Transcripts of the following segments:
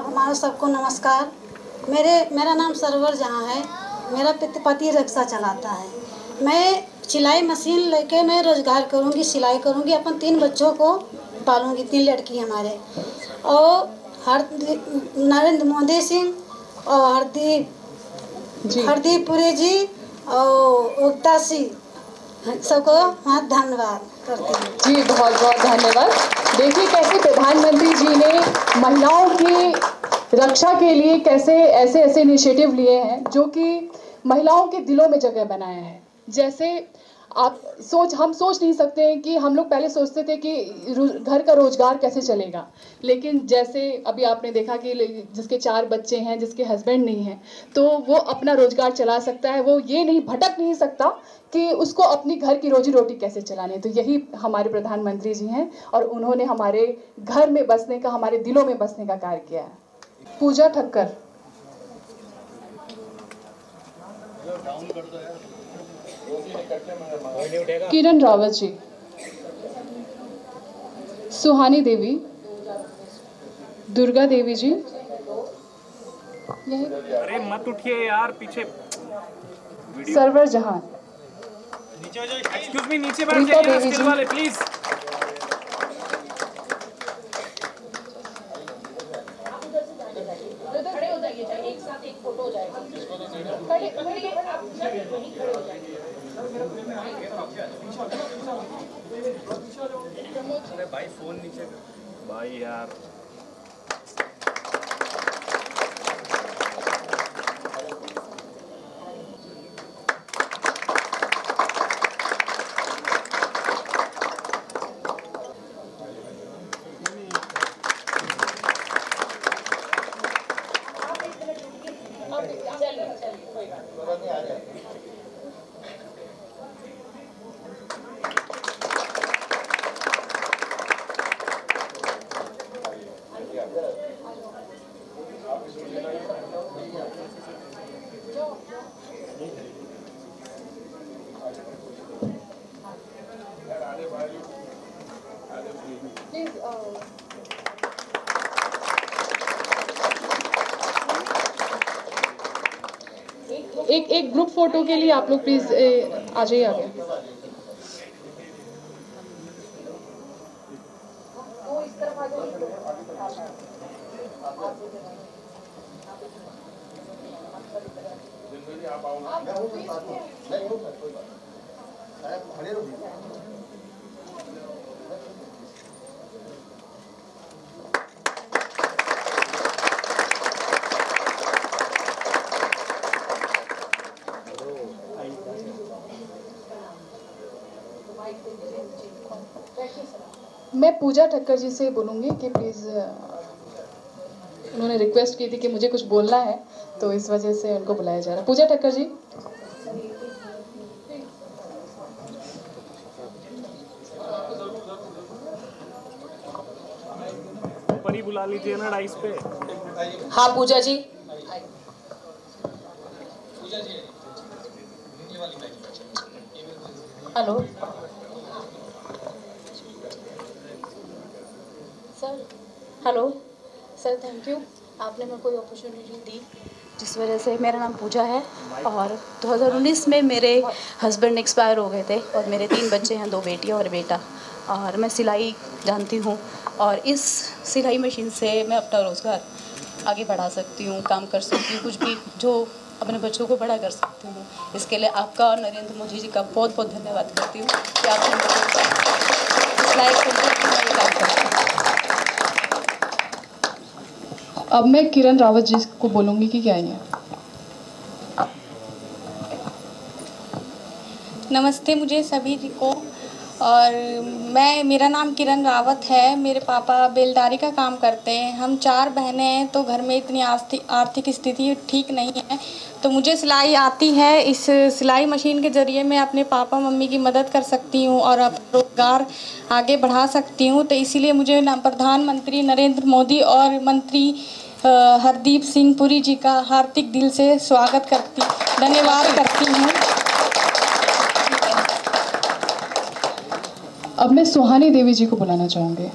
हमारा सबको नमस्कार। मेरा नाम सरवर जहाँ है। मेरा पति रिक्शा चलाता है। मैं सिलाई मशीन लेके मैं रोज़गार करूँगी, सिलाई करूँगी, अपन 3 बच्चों को पालूँगी, 3 लड़की हमारे। और नरेंद्र मोदी सिंह और हरदीप पुरी जी और उक्ता सिंह सबको बहुत धन्यवाद करती हूँ। जी बहुत बहुत धन्यवाद। देखिए कैसे प्रधानमंत्री जी ने महिलाओं की रक्षा के लिए कैसे ऐसे इनिशिएटिव लिए हैं जो कि महिलाओं के दिलों में जगह बनाया है। जैसे हम सोच नहीं सकते हैं कि हम लोग पहले सोचते थे कि घर का रोजगार कैसे चलेगा, लेकिन जैसे अभी आपने देखा कि जिसके 4 बच्चे हैं, जिसके हस्बैंड नहीं है, तो वो अपना रोजगार चला सकता है। वो ये नहीं भटक नहीं सकता कि उसको अपनी घर की रोजी रोटी कैसे चलानी है। तो यही हमारे प्रधानमंत्री जी हैं और उन्होंने हमारे घर में बसने का, हमारे दिलों में बसने का कार्य किया है। पूजा ठक्कर, किरण रावत जी, सुहानी देवी, दुर्गा देवी जी, अरे मत उठिए यार, पीछे सरवर जहां, एक्सक्यूज मी, नीचे बैठ जाइए स्किल वाले प्लीज। खड़े हो जाइए, एक साथ एक फोटो हो जाएगा। अरे भाई फोन नीचे भाई यार। एक ग्रुप फोटो के लिए आप लोग प्लीज आ जाइए आगे। मैं पूजा ठक्कर जी से बोलूँगी कि प्लीज़, उन्होंने रिक्वेस्ट की थी कि मुझे कुछ बोलना है, तो इस वजह से उनको बुलाया जा रहा है। पूजा ठक्कर जी। ऊपर ही बुला लीजिए ना डाइस पे। हाँ Puja ji. Hello sir. Hello sir, thank you, आपने मेरे को ये अपॉर्चुनिटी दी जिस वजह से। मेरा नाम पूजा है और 2019 में मेरे हस्बैंड एक्सपायर हो गए थे और मेरे 3 बच्चे हैं, 2 बेटियां और बेटा। और मैं सिलाई जानती हूँ और इस सिलाई मशीन से मैं अपना रोज़गार आगे बढ़ा सकती हूँ, काम कर सकती हूँ, कुछ भी जो अपने बच्चों को बड़ा कर सकती हूँ। इसके लिए आपका और नरेंद्र मोदी जी का बहुत बहुत धन्यवाद करती हूँ कि आपने सिलाई काम करती हूँ। अब मैं किरण रावत जी को बोलूँगी कि क्या है। नमस्ते मुझे सभी जी को। और मेरा नाम किरण रावत है। मेरे पापा बेलदारी का काम करते हैं। हम 4 बहनें हैं, तो घर में इतनी आर्थिक स्थिति ठीक नहीं है, तो मुझे सिलाई आती है। इस सिलाई मशीन के ज़रिए मैं अपने पापा मम्मी की मदद कर सकती हूँ और अपना रोज़गार आगे बढ़ा सकती हूँ। तो इसीलिए मुझे प्रधानमंत्री नरेंद्र मोदी और मंत्री हरदीप सिंह पुरी जी का हार्दिक दिल से स्वागत धन्यवाद करती हूँ। अब मैं सुहानी देवी जी को बुलाना चाहूँगी।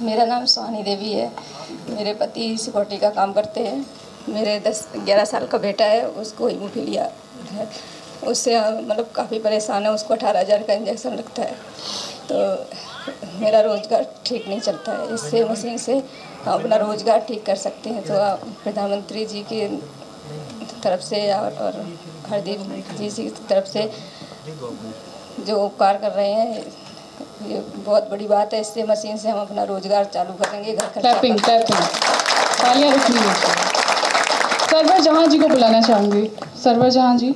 मेरा नाम सोनी देवी है। मेरे पति सिक्योरिटी का काम करते हैं। मेरे 10-11 साल का बेटा है, उसको हीमोफीलिया है। उससे मतलब काफ़ी परेशान है। उसको 18,000 का इंजेक्शन लगता है, तो मेरा रोज़गार ठीक नहीं चलता है। इससे मशीन से हम अपना रोज़गार ठीक कर सकते हैं। तो आप प्रधानमंत्री जी की तरफ से और हरदीप जी की तरफ से जो उपकार कर रहे हैं, ये बहुत बड़ी बात है। इससे मशीन से हम अपना रोज़गार चालू करेंगे। घर खर्चा क्लैपिंग तालियां रुकनी है। सरवर जहां जी को बुलाना चाहूँगी। सरवर जहां जी।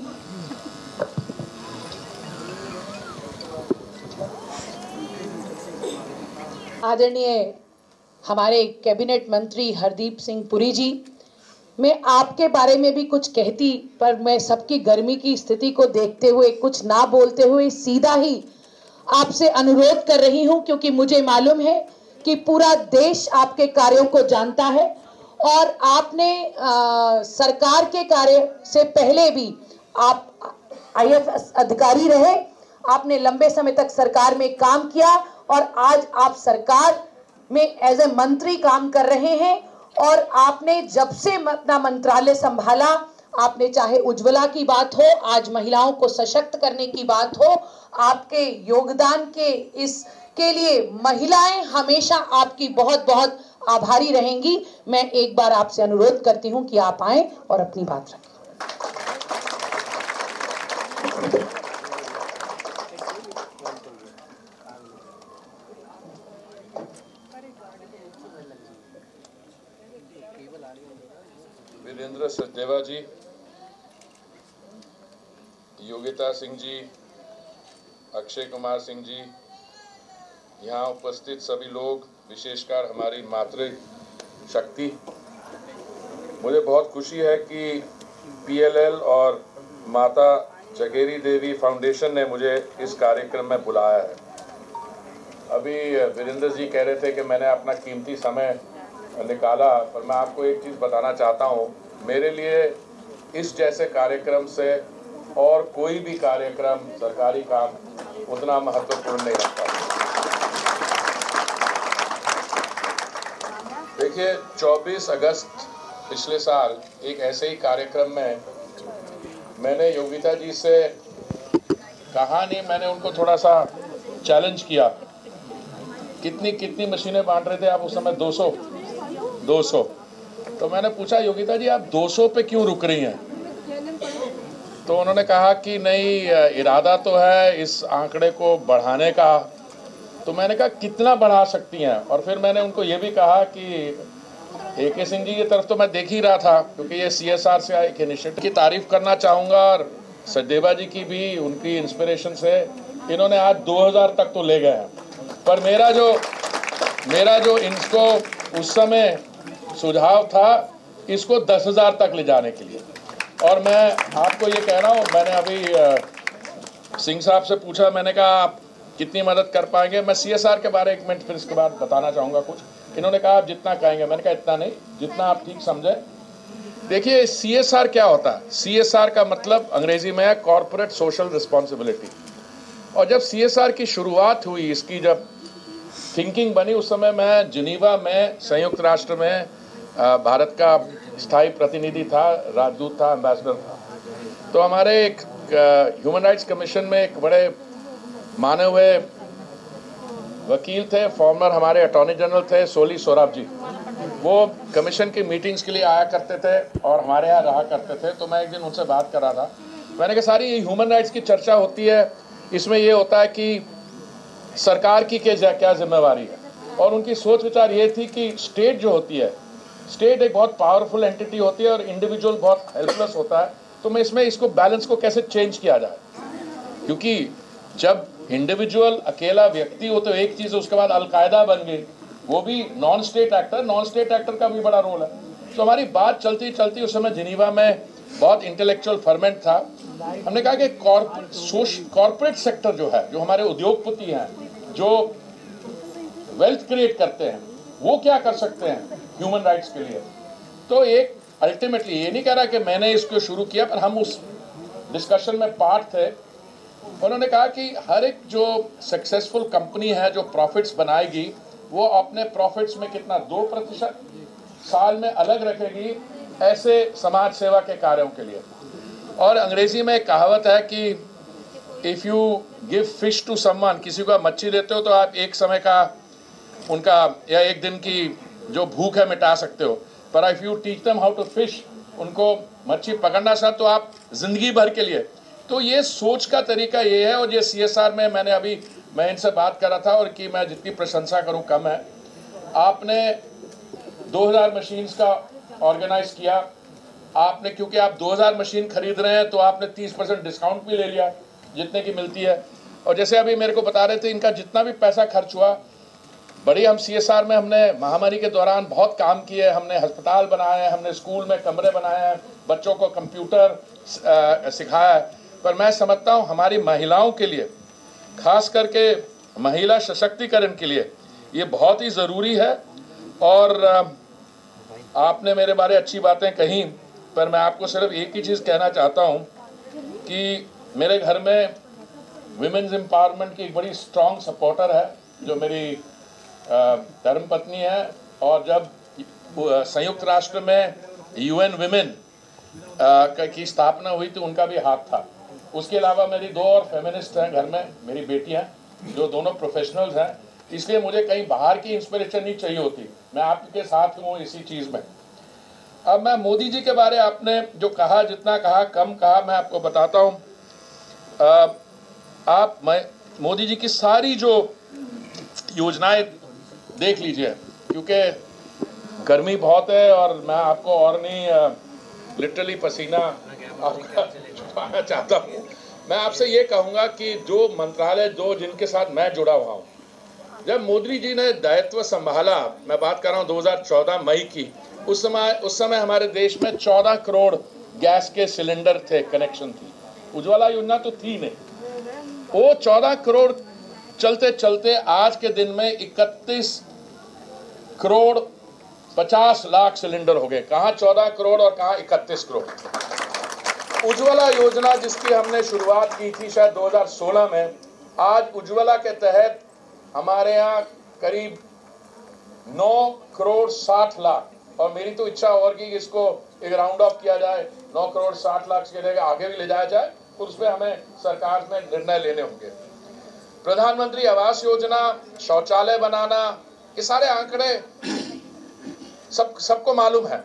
आदरणीय हमारे कैबिनेट मंत्री हरदीप सिंह पुरी जी, मैं आपके बारे में भी कुछ कहती, पर मैं सबकी गर्मी की स्थिति को देखते हुए कुछ ना बोलते हुए सीधा ही आपसे अनुरोध कर रही हूं, क्योंकि मुझे मालूम है कि पूरा देश आपके कार्यों को जानता है और आपने सरकार के कार्य से पहले भी आप IAS अधिकारी रहे। आपने लंबे समय तक सरकार में काम किया और आज आप सरकार में एज ए मंत्री काम कर रहे हैं। और आपने जब से अपना मंत्रालय संभाला, आपने चाहे उज्ज्वला की बात हो, आज महिलाओं को सशक्त करने की बात हो, आपके योगदान के लिए महिलाएं हमेशा आपकी बहुत बहुत आभारी रहेंगी। मैं एक बार आपसे अनुरोध करती हूं कि आप आएं और अपनी बात रखें। वीरेंद्र सचदेवा जी, योगिता सिंह जी, अक्षय कुमार सिंह जी, यहाँ उपस्थित सभी लोग, विशेषकर हमारी मातृ शक्ति, मुझे बहुत खुशी है कि PLL और माता जगेरी देवी फाउंडेशन ने मुझे इस कार्यक्रम में बुलाया है। अभी वीरेंद्र जी कह रहे थे कि मैंने अपना कीमती समय निकाला, पर मैं आपको एक चीज़ बताना चाहता हूँ, मेरे लिए इस जैसे कार्यक्रम से और कोई भी कार्यक्रम, सरकारी काम उतना महत्वपूर्ण नहीं रखता। देखिए, 24 अगस्त पिछले साल एक ऐसे ही कार्यक्रम में मैंने योगिता जी से कहा नहीं, मैंने उनको थोड़ा सा चैलेंज किया। कितनी मशीनें बांट रहे थे आप उस समय? 200। तो मैंने पूछा, योगिता जी आप 200 पे क्यों रुक रही हैं? तो उन्होंने कहा कि नहीं, इरादा तो है इस आंकड़े को बढ़ाने का। तो मैंने कहा कितना बढ़ा सकती हैं? और फिर मैंने उनको ये भी कहा कि AK सिंह जी की तरफ तो मैं देख ही रहा था, क्योंकि ये CSR से एक इनिशिएटिव की तारीफ करना चाहूँगा, और सचदेवा जी की भी, उनकी इंस्पिरेशन से इन्होंने आज 2000 तक तो ले गए हैं। पर मेरा जो इनको उस समय सुझाव था, इसको 10,000 तक ले जाने के लिए। और मैं आपको ये कह रहा हूँ, मैंने अभी सिंह साहब से पूछा, मैंने कहा आप कितनी मदद कर पाएंगे? मैं CSR के बारे में 1 मिनट फिर इसके बाद बताना चाहूँगा कुछ। इन्होंने कहा आप जितना कहेंगे। मैंने कहा इतना नहीं, जितना आप ठीक समझे। देखिए, CSR क्या होता है? CSR का मतलब अंग्रेजी में है कॉर्पोरेट सोशल रिस्पॉन्सिबिलिटी। और जब CSR की शुरुआत हुई, इसकी जब थिंकिंग बनी, उस समय मैं जिनीवा में, संयुक्त राष्ट्र में भारत का स्थायी प्रतिनिधि था, राजदूत था, एम्बेसडर था। तो हमारे एक ह्यूमन राइट्स कमीशन में एक बड़े माने हुए वकील थे, फॉर्मर हमारे अटॉर्नी जनरल थे, सोली सोराब जी। वो कमीशन की मीटिंग्स के लिए आया करते थे और हमारे यहाँ रहा करते थे। तो मैं एक दिन उनसे बात कर रहा था, मैंने कहा सारी ह्यूमन राइट्स की चर्चा होती है, इसमें ये होता है कि सरकार की क्या जिम्मेवारी है। और उनकी सोच विचार ये थी कि स्टेट जो होती है, स्टेट एक बहुत पावरफुल एंटिटी होती है और इंडिविजुअल बहुत हेल्पलेस होता है। तो मैं इसमें इसको बैलेंस को कैसे चेंज किया जाए, क्योंकि जब इंडिविजुअल अकेला व्यक्ति हो तो एक चीज़, उसके बाद अलकायदा बन गई, वो भी नॉन स्टेट एक्टर का भी बड़ा रोल है। तो हमारी बात चलती चलती उस समय जिनीवा में बहुत इंटेलेक्चुअल फर्मेंट था। हमने कहा कि कॉर्पोरेट सेक्टर जो है, जो हमारे उद्योगपति हैं, जो वेल्थ क्रिएट करते हैं, वो क्या कर सकते हैं ह्यूमन राइट्स के लिए। तो एक अल्टीमेटली ये नहीं कह रहा कि मैंने इसको शुरू किया, पर हम उस डिस्कशन में पार्ट थे। उन्होंने कहा कि हर एक जो सक्सेसफुल कंपनी है, जो प्रॉफिट्स बनाएगी, वो अपने प्रॉफिट्स में कितना 2% साल में अलग रखेगी ऐसे समाज सेवा के कार्यों के लिए। और अंग्रेजी में एक कहावत है कि if you give fish to someone, किसी को मच्छी देते हो तो आप एक समय का उनका या एक दिन की जो भूख है मिटा सकते हो, पर if you teach them how to fish, उनको मच्छी पकड़ना सब तो आप जिंदगी भर के लिए। तो ये सोच का तरीका ये है। और ये CSR में मैं इनसे बात कर रहा था और कि मैं जितनी प्रशंसा करूं कम है। आपने 2000 मशीन्स का ऑर्गेनाइज किया आपने, क्योंकि आप 2000 मशीन खरीद रहे हैं तो आपने 30% डिस्काउंट भी ले लिया जितने की मिलती है। और जैसे अभी मेरे को बता रहे थे, इनका जितना भी पैसा खर्च हुआ, बड़ी हम CSR में हमने महामारी के दौरान बहुत काम किए, हमने अस्पताल बनाए हैं, हमने स्कूल में कमरे बनाए हैं, बच्चों को कंप्यूटर सिखाया है। पर मैं समझता हूँ हमारी महिलाओं के लिए, खास करके महिला सशक्तिकरण के लिए ये बहुत ही ज़रूरी है। और आपने मेरे बारे अच्छी बातें कही, पर मैं आपको सिर्फ एक ही चीज़ कहना चाहता हूँ कि मेरे घर में विमेंस एम्पावरमेंट की एक बड़ी स्ट्रॉन्ग सपोर्टर है जो मेरी धर्मपत्नी है। और जब संयुक्त राष्ट्र में UN विमेन की स्थापना हुई तो उनका भी हाथ था। उसके अलावा मेरी 2 और फेमिनिस्ट हैं घर में, मेरी बेटियां जो दोनों प्रोफेशनल्स हैं। इसलिए मुझे कहीं बाहर की इंस्पिरेशन नहीं चाहिए होती, मैं आपके साथ हूँ इसी चीज़ में। अब मैं मोदी जी के बारे आपने जो कहा, जितना कहा कम कहा, मैं आपको बताता हूँ। आप मोदी जी की सारी जो योजनाएं देख लीजिए, क्योंकि गर्मी बहुत है और मैं आपको और नहीं लिटरली पसीना छुपाना चाहता हूँ। मैं आपसे ये कहूँगा कि जो मंत्रालय जिनके साथ मैं जुड़ा हुआ हूँ, जब मोदी जी ने दायित्व संभाला, मैं बात कर रहा हूँ 2014 मई की, उस समय हमारे देश में 14 करोड़ गैस के सिलेंडर थे, कनेक्शन थी। उज्ज्वला योजना तो थी नहीं। वो 14 करोड़ चलते चलते आज के दिन में 31 करोड़ 50 लाख सिलेंडर हो गए। कहाँ 14 करोड़ और कहाँ 31 करोड़। उज्ज्वला योजना जिसकी हमने शुरुआत की थी शायद 2016 में, आज उज्ज्वला के तहत हमारे यहाँ करीब 9 करोड़ 60 लाख, और मेरी तो इच्छा और कि इसको एक राउंड ऑफ किया जाए, 9 करोड़ 60 लाख के जगह आगे भी ले जाया जाए, तो उस पर हमें सरकार में निर्णय लेने होंगे। प्रधानमंत्री आवास योजना, शौचालय बनाना, ये सारे आंकड़े सबको मालूम है।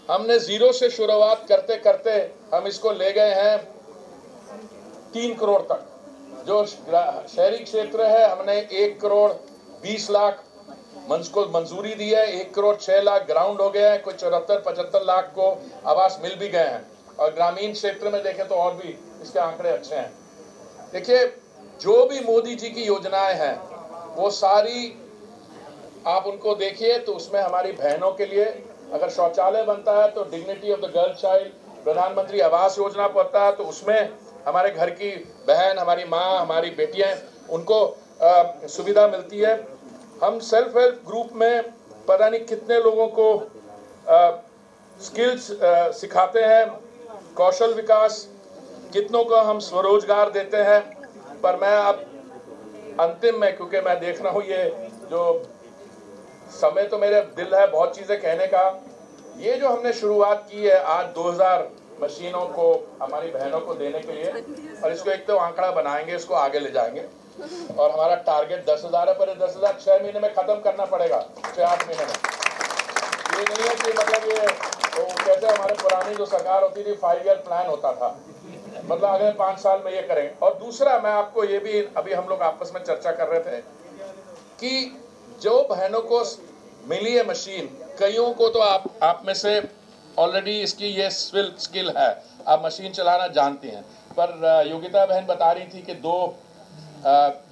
हमने जीरो से शुरुआत करते करते हम इसको ले गए हैं 3 करोड़ तक। जो शहरी क्षेत्र है हमने 1 करोड़ 20 लाख को मंजूरी दी है, 1 करोड़ 6 लाख ग्राउंड हो गए हैं, कुछ 74-75 लाख को आवास मिल भी गए हैं। और ग्रामीण क्षेत्र में देखें तो और भी इसके आंकड़े अच्छे हैं। देखिए, जो भी मोदी जी की योजनाएं हैं वो सारी आप उनको देखिए तो उसमें हमारी बहनों के लिए अगर शौचालय बनता है तो dignity of the girl child, प्रधानमंत्री आवास योजना पड़ता है तो उसमें हमारे घर की बहन, हमारी माँ, हमारी बेटियां, उनको सुविधा मिलती है। हम सेल्फ हेल्प ग्रुप में पता नहीं कितने लोगों को स्किल्स सिखाते हैं, कौशल विकास, कितनों को हम स्वरोजगार देते हैं। पर मैं अब अंतिम में, क्योंकि मैं देख रहा हूँ ये जो समय तो मेरे दिल है बहुत चीज़ें कहने का, ये जो हमने शुरुआत की है आज 2000 मशीनों को हमारी बहनों को देने के लिए, और इसको एक तो आंकड़ा बनाएंगे, इसको आगे ले जाएंगे, और हमारा टारगेट 10,000 है, पर 10,000 6 महीने में ख़त्म करना पड़ेगा, 6-8 महीने में। ये नहीं है कि मतलब ये तो कैसे हमारे पुरानी जो सरकार होती थी 5 ईयर प्लान होता था, मतलब अगले 5 साल में ये करेंगे। और दूसरा मैं आपको ये भी, अभी हम लोग आपस में चर्चा कर रहे थे कि जो बहनों को मिली है मशीन, कईयों को तो आप में से ऑलरेडी इसकी ये स्किल है, आप मशीन चलाना जानती हैं। पर योगिता बहन बता रही थी कि 2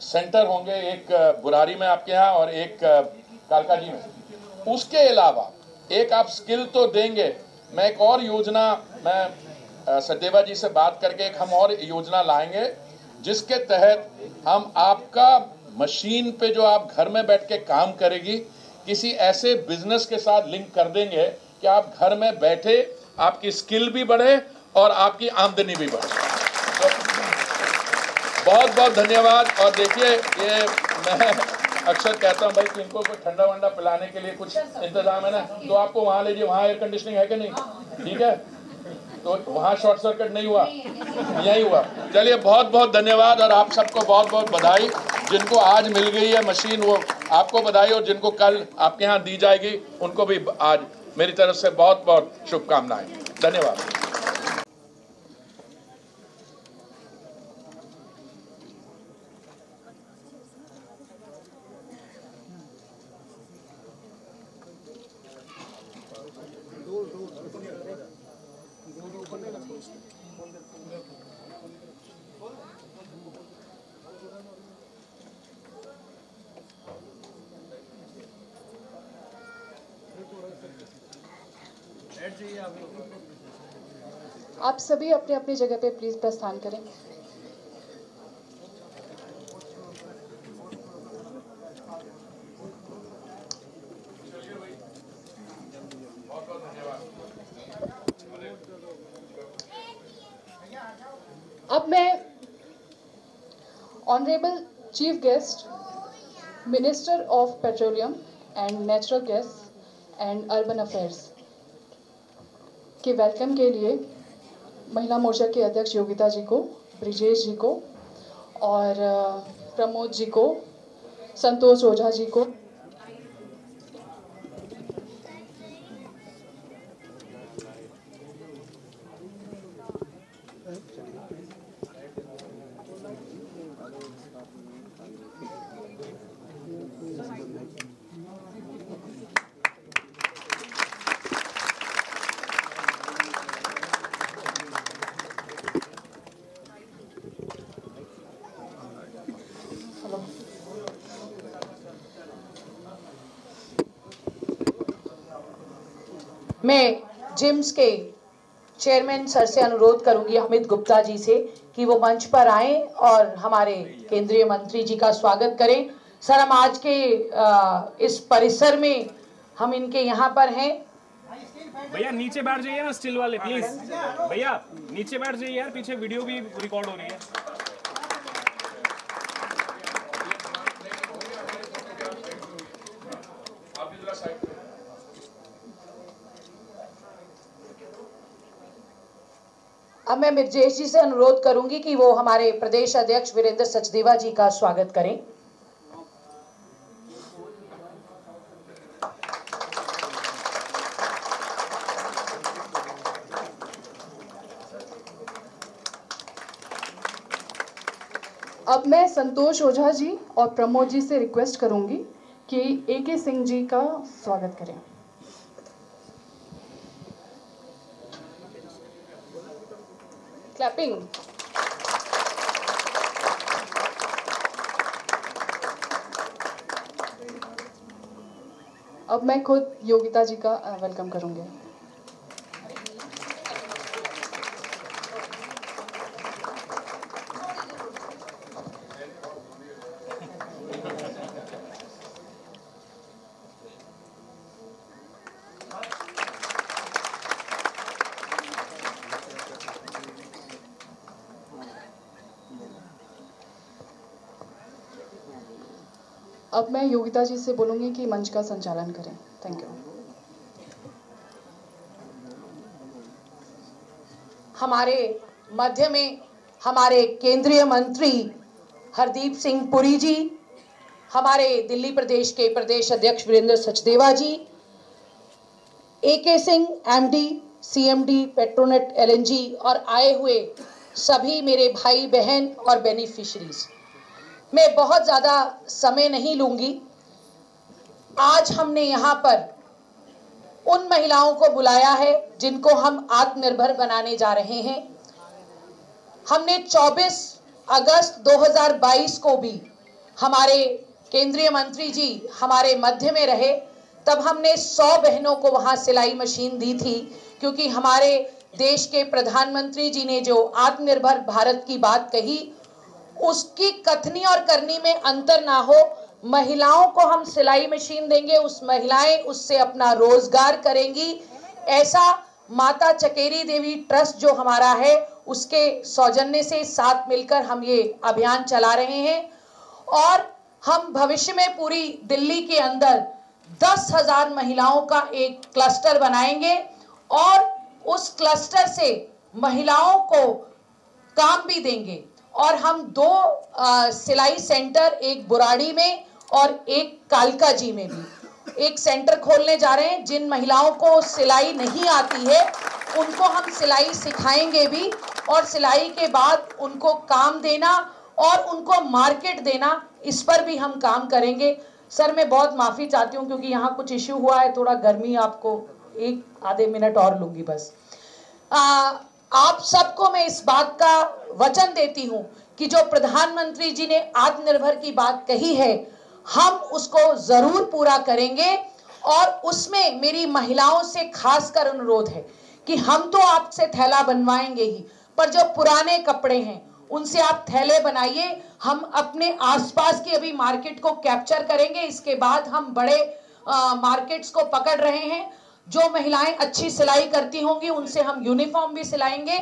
सेंटर होंगे, एक बुरारी में आपके यहाँ और एक कालका जी में। उसके अलावा एक आप स्किल तो देंगे। मैं एक और योजना, मैं सचदेवा जी से बात करके एक हम और योजना लाएंगे जिसके तहत हम आपका मशीन पे जो आप घर में बैठ के काम करेगी किसी ऐसे बिजनेस के साथ लिंक कर देंगे कि आप घर में बैठे आपकी स्किल भी बढ़े और आपकी आमदनी भी बढ़े। तो बहुत बहुत धन्यवाद। और देखिए, ये मैं अक्सर कहता हूँ भाई कि इनको कोई ठंडा वंडा पिलाने के लिए कुछ इंतजाम है ना, तो आपको वहाँ ले जाइए, वहाँ एयर कंडीशनिंग है कि नहीं? ठीक है, तो वहाँ शॉर्ट सर्किट नहीं हुआ, यही हुआ। चलिए बहुत बहुत धन्यवाद और आप सबको बहुत बहुत बधाई। जिनको आज मिल गई है मशीन वो आपको बधाई, और जिनको कल आपके यहाँ दी जाएगी उनको भी आज मेरी तरफ से बहुत बहुत शुभकामनाएं। धन्यवाद। आप सभी अपने अपनी जगह पे प्लीज प्रस्थान करें। अब मैं honourable chief guest minister of petroleum and natural gas and urban affairs के वेलकम के लिए महिला मोर्चा के अध्यक्ष योगिता जी को, ब्रिजेश जी को और प्रमोद जी को, संतोष ओझा जी को मैं जिम्स के चेयरमैन सर से अनुरोध करूंगी, अमित गुप्ता जी से, कि वो मंच पर आएं और हमारे केंद्रीय मंत्री जी का स्वागत करें। सर, हम आज के इस परिसर में हम इनके यहाँ पर हैं। भैया नीचे बैठ जाइए ना, स्टिल वाले प्लीज। भैया नीचे बैठ जाइए यार, पीछे वीडियो भी रिकॉर्ड हो रही है। अब मैं ब्रिजेश जी से अनुरोध करूंगी कि वो हमारे प्रदेश अध्यक्ष वीरेंद्र सचदेवा जी का स्वागत करें। अब मैं संतोष ओझा जी और प्रमोद जी से रिक्वेस्ट करूंगी कि AK सिंह जी का स्वागत करें। क्लैपिंग। अब मैं खुद योगिता जी का वेलकम करूंगी। अब मैं योगिता जी से बोलूंगी कि मंच का संचालन करें। Thank you. हमारे मध्य में हमारे केंद्रीय मंत्री हरदीप सिंह पुरी जी, हमारे दिल्ली प्रदेश के प्रदेश अध्यक्ष वीरेंद्र सचदेवा जी, AK Singh MD CMD Petronet LNG और आए हुए सभी मेरे भाई बहन और बेनिफिशरीज, मैं बहुत ज़्यादा समय नहीं लूंगी। आज हमने यहाँ पर उन महिलाओं को बुलाया है जिनको हम आत्मनिर्भर बनाने जा रहे हैं। हमने 24 अगस्त 2022 को भी हमारे केंद्रीय मंत्री जी हमारे मध्य में रहे, तब हमने 100 बहनों को वहाँ सिलाई मशीन दी थी, क्योंकि हमारे देश के प्रधानमंत्री जी ने जो आत्मनिर्भर भारत की बात कही, उसकी कथनी और करनी में अंतर ना हो। महिलाओं को हम सिलाई मशीन देंगे, उस महिलाएं उससे अपना रोजगार करेंगी। ऐसा माता चकेरी देवी ट्रस्ट जो हमारा है, उसके सौजन्य से साथ मिलकर हम ये अभियान चला रहे हैं। और हम भविष्य में पूरी दिल्ली के अंदर 10,000 महिलाओं का एक क्लस्टर बनाएंगे और उस क्लस्टर से महिलाओं को काम भी देंगे। और हम 2 सिलाई सेंटर, एक बुराड़ी में और एक कालका जी में भी एक सेंटर खोलने जा रहे हैं। जिन महिलाओं को सिलाई नहीं आती है उनको हम सिलाई सिखाएंगे भी, और सिलाई के बाद उनको काम देना और उनको मार्केट देना, इस पर भी हम काम करेंगे। सर मैं बहुत माफ़ी चाहती हूँ क्योंकि यहाँ कुछ इश्यू हुआ है, थोड़ा गर्मी, आपको 1-आधे मिनट और लूँगी बस। आप सबको मैं इस बात का वचन देती हूँ कि जो प्रधानमंत्री जी ने आत्मनिर्भर की बात कही है, हम उसको ज़रूर पूरा करेंगे। और उसमें मेरी महिलाओं से खासकर अनुरोध है कि हम तो आपसे थैला बनवाएंगे ही, पर जो पुराने कपड़े हैं उनसे आप थैले बनाइए। हम अपने आसपास की अभी मार्केट को कैप्चर करेंगे, इसके बाद हम बड़े मार्केट्स को पकड़ रहे हैं। जो महिलाएं अच्छी सिलाई करती होंगी उनसे हम यूनिफॉर्म भी सिलाएंगे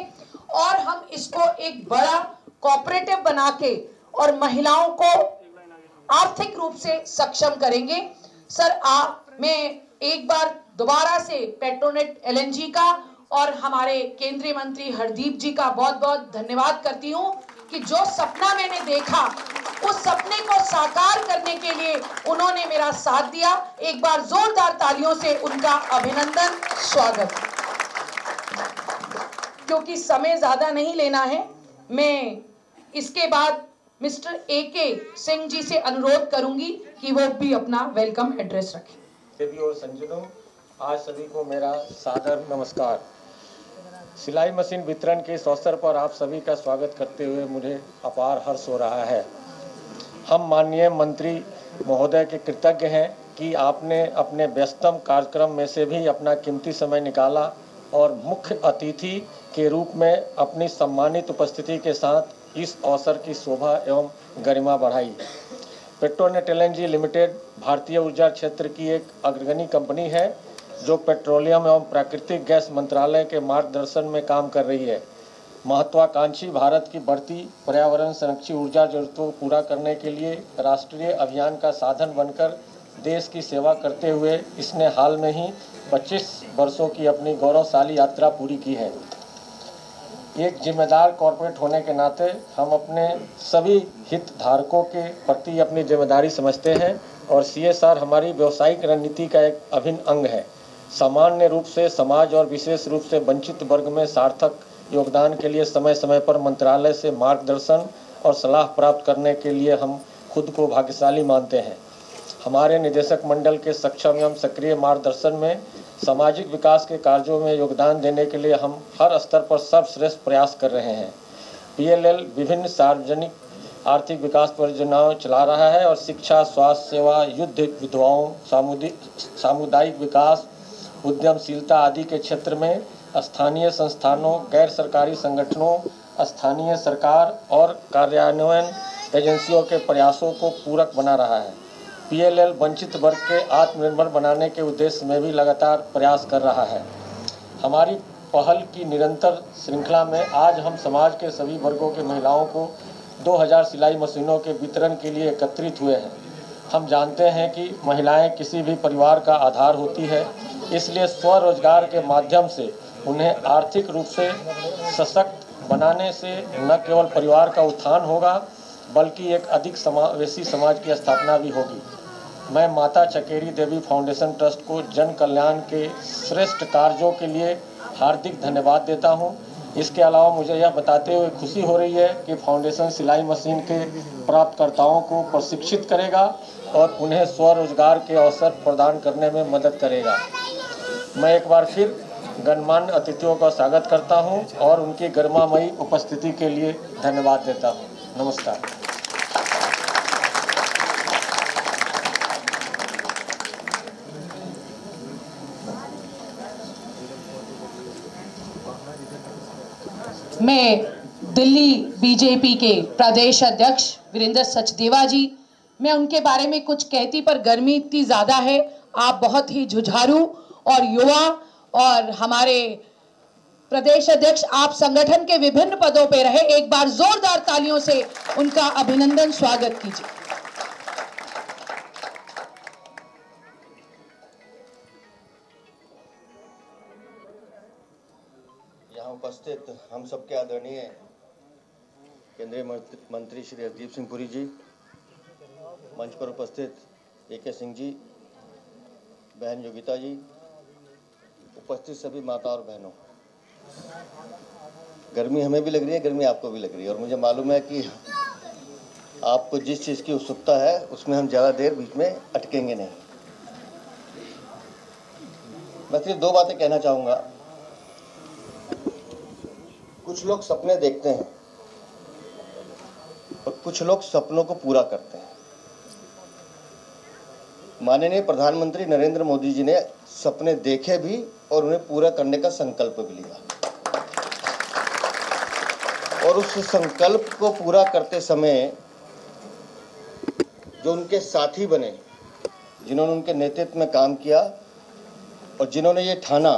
और हम इसको एक बड़ा कोऑपरेटिव बना के और महिलाओं को आर्थिक रूप से सक्षम करेंगे। सर मैं एक बार दोबारा से पेट्रोनेट एलएनजी का और हमारे केंद्रीय मंत्री हरदीप जी का बहुत बहुत धन्यवाद करती हूँ कि जो सपना मैंने देखा उस सपने को साकार करने के लिए उन्होंने मेरा साथ दिया। एक बार जोरदार तालियों से उनका अभिनंदन, स्वागत। क्योंकि समय ज्यादा नहीं लेना है, मैं इसके बाद मिस्टर AK सिंह जी से अनुरोध करूंगी कि वो भी अपना वेलकम एड्रेस रखें। देवी और संजनों, आज सभी को मेरा सादर नमस्कार। सिलाई मशीन वितरण के इस अवसर पर आप सभी का स्वागत करते हुए मुझे अपार हर्ष हो रहा है। हम माननीय मंत्री महोदय के कृतज्ञ हैं कि आपने अपने व्यस्तम कार्यक्रम में से भी अपना कीमती समय निकाला और मुख्य अतिथि के रूप में अपनी सम्मानित उपस्थिति के साथ इस अवसर की शोभा एवं गरिमा बढ़ाई। पेट्रोनेट एलएनजी लिमिटेड भारतीय ऊर्जा क्षेत्र की एक अग्रणी कंपनी है जो पेट्रोलियम एवं प्राकृतिक गैस मंत्रालय के मार्गदर्शन में काम कर रही है। महत्वाकांक्षी भारत की बढ़ती पर्यावरण संरक्षी ऊर्जा जरूरतों को पूरा करने के लिए राष्ट्रीय अभियान का साधन बनकर देश की सेवा करते हुए इसने हाल में ही 25 वर्षों की अपनी गौरवशाली यात्रा पूरी की है। एक जिम्मेदार कॉर्पोरेट होने के नाते हम अपने सभी हितधारकों के प्रति अपनी जिम्मेदारी समझते हैं और CSR हमारी व्यावसायिक रणनीति का एक अभिन्न अंग है। सामान्य रूप से समाज और विशेष रूप से वंचित वर्ग में सार्थक योगदान के लिए समय समय पर मंत्रालय से मार्गदर्शन और सलाह प्राप्त करने के लिए हम खुद को भाग्यशाली मानते हैं। हमारे निदेशक मंडल के सक्षम एवं सक्रिय मार्गदर्शन में सामाजिक विकास के कार्यों में योगदान देने के लिए हम हर स्तर पर सर्वश्रेष्ठ प्रयास कर रहे हैं। PLL विभिन्न सार्वजनिक आर्थिक विकास परियोजनाएं चला रहा है और शिक्षा, स्वास्थ्य सेवा, युद्ध विधवाओं, सामुदायिक विकास, उद्यमशीलता आदि के क्षेत्र में स्थानीय संस्थानों, गैर सरकारी संगठनों, स्थानीय सरकार और कार्यान्वयन एजेंसियों के प्रयासों को पूरक बना रहा है। PLL वंचित वर्ग के आत्मनिर्भर बनाने के उद्देश्य में भी लगातार प्रयास कर रहा है। हमारी पहल की निरंतर श्रृंखला में आज हम समाज के सभी वर्गों के महिलाओं को 2000 सिलाई मशीनों के वितरण के लिए एकत्रित हुए हैं। हम जानते हैं कि महिलाएं किसी भी परिवार का आधार होती है, इसलिए स्वरोजगार के माध्यम से उन्हें आर्थिक रूप से सशक्त बनाने से न केवल परिवार का उत्थान होगा बल्कि एक अधिक समावेशी समाज की स्थापना भी होगी। मैं माता चकेरी देवी फाउंडेशन ट्रस्ट को जन कल्याण के श्रेष्ठ कार्यों के लिए हार्दिक धन्यवाद देता हूं। इसके अलावा मुझे यह बताते हुए खुशी हो रही है कि फाउंडेशन सिलाई मशीन के प्राप्तकर्ताओं को प्रशिक्षित करेगा और उन्हें स्वरोजगार के अवसर प्रदान करने में मदद करेगा। मैं एक बार फिर गणमान्य अतिथियों का स्वागत करता हूं और उनकी गरिमामयी उपस्थिति के लिए धन्यवाद देता हूं। नमस्कार। मैं दिल्ली बीजेपी के प्रदेश अध्यक्ष वीरेंद्र सचदेवा जी, मैं उनके बारे में कुछ कहती पर गर्मी इतनी ज़्यादा है। आप बहुत ही जुझारू और युवा और हमारे प्रदेश अध्यक्ष, आप संगठन के विभिन्न पदों पे रहे। एक बार जोरदार तालियों से उनका अभिनंदन, स्वागत कीजिए। उपस्थित हम सबके आदरणीय केंद्रीय मंत्री श्री हरदीप सिंह पुरी जी, मंच पर उपस्थित AK सिंह जी, बहन योगिता जी, उपस्थित सभी माता और बहनों, गर्मी हमें भी लग रही है, गर्मी आपको भी लग रही है और मुझे मालूम है कि आपको जिस चीज़ की उत्सुकता है उसमें हम ज़्यादा देर बीच में अटकेंगे नहीं। मैं सिर्फ 2 बातें कहना चाहूँगा। कुछ लोग सपने देखते हैं और कुछ लोग सपनों को पूरा करते हैं। माननीय प्रधानमंत्री नरेंद्र मोदी जी ने सपने देखे भी और उन्हें पूरा करने का संकल्प भी लिया और उस संकल्प को पूरा करते समय जो उनके साथी बने, जिन्होंने उनके नेतृत्व में काम किया और जिन्होंने ये ठाना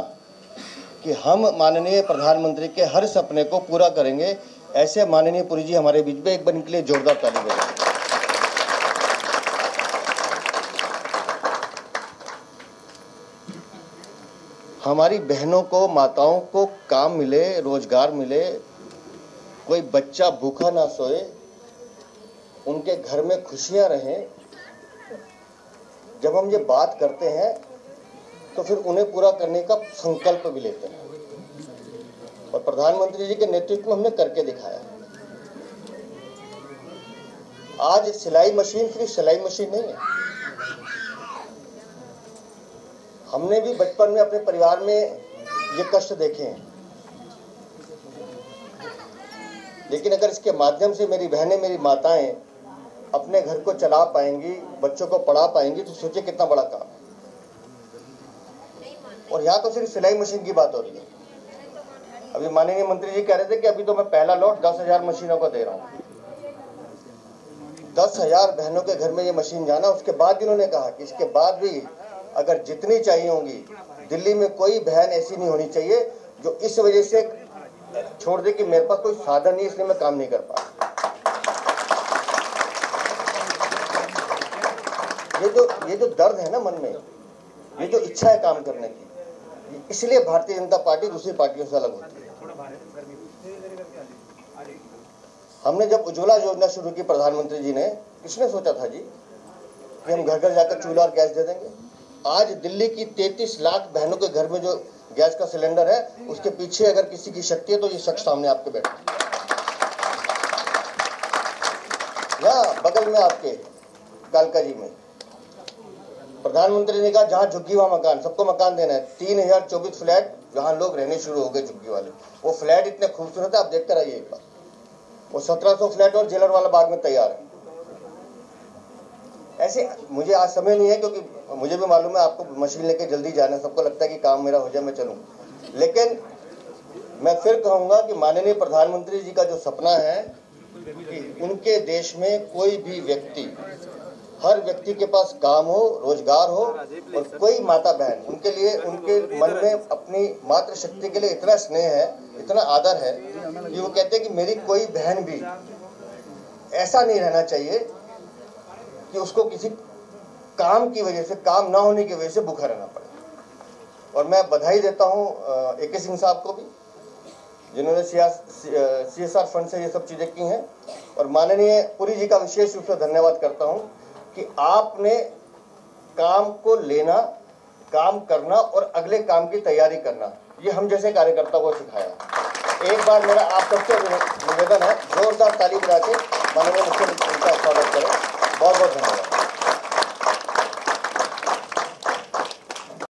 कि हम माननीय प्रधानमंत्री के हर सपने को पूरा करेंगे, ऐसे माननीय पुरी जी हमारे बीच में एक बार इनके लिए जोरदार ताली बजाएं। हमारी बहनों को, माताओं को काम मिले, रोजगार मिले, कोई बच्चा भूखा ना सोए, उनके घर में खुशियां रहें। जब हम ये बात करते हैं तो फिर उन्हें पूरा करने का संकल्प भी लेते हैं और प्रधानमंत्री जी के नेतृत्व में हमने करके दिखाया। आज सिलाई मशीन सिर्फ सिलाई मशीन नहीं है। हमने भी बचपन में अपने परिवार में ये कष्ट देखे हैं, लेकिन अगर इसके माध्यम से मेरी बहनें, मेरी माताएं अपने घर को चला पाएंगी, बच्चों को पढ़ा पाएंगी, तो सोचिए कितना बड़ा काम है। और यहाँ तो सिर्फ सिलाई मशीन की बात हो रही है। अभी माननीय मंत्री जी कह रहे थे कि अभी तो मैं पहला लॉट 10,000 मशीनों को दे रहा हूँ। 10,000 बहनों के घर में ये मशीन जाना। उसके बाद इन्होंने कहा कि इसके बाद भी अगर जितनी चाहिए होंगी, दिल्ली में कोई बहन ऐसी नहीं होनी चाहिए जो इस वजह से छोड़ दे कि मेरे पास कोई साधन नहीं, इसलिए मैं काम नहीं कर पा रहा। ये जो दर्द है ना मन में, ये जो इच्छा है काम करने की, इसलिए भारतीय जनता पार्टी दूसरी पार्टियों से अलग होती है। हमने जब उज्ज्वला योजना शुरू की, प्रधानमंत्री जी ने, किसने सोचा था जी कि हम घर घर जाकर चूल्हा और गैस दे देंगे। आज दिल्ली की 33 लाख बहनों के घर में जो गैस का सिलेंडर है, उसके पीछे अगर किसी की शक्ति है तो ये शख्स सामने आपके बैठा है, यहाँ बगल में आपके कालका जी में। प्रधानमंत्री ने कहा जहां झुग्गी वहां मकान, सबको मकान देना है। 3024 फ्लैट जहां लोग रहने शुरू हो गए झुग्गी वाले। वो फ्लैट इतने खूबसूरत है, आप देख कर आइए एक बार। वो 1700 फ्लैट और जेलर वाला बाग में तैयार है। ऐसे मुझे आज समय नहीं है, क्योंकि मुझे भी मालूम है आपको मशीन लेके जल्दी जाना है, सबको लगता है कि काम मेरा हो जाए मैं चलूं। लेकिन मैं फिर कहूंगा कि माननीय प्रधानमंत्री जी का जो सपना है कि उनके देश में कोई भी व्यक्ति, हर व्यक्ति के पास काम हो, रोजगार हो, और कोई माता बहन, उनके लिए उनके मन में अपनी मातृशक्ति के लिए इतना स्नेह है, इतना आदर है कि वो कहते हैं कि मेरी कोई बहन भी ऐसा नहीं रहना चाहिए कि उसको किसी काम की वजह से, काम ना होने की वजह से भूखा रहना पड़े। और मैं बधाई देता हूँ AK सिंह साहब को भी, जिन्होंने CSR फंड से ये सब चीज़ें की हैं। और माननीय पुरी जी का विशेष रूप से धन्यवाद करता हूँ कि आपने काम को लेना, काम करना और अगले काम की तैयारी करना, ये हम जैसे कार्यकर्ता को सिखाया। एक बार मेरा आप सबसे निवेदन है, जोरदार ताली बजा के माननीय मुख्यमंत्री का स्वागत करें। बहुत बहुत धन्यवाद।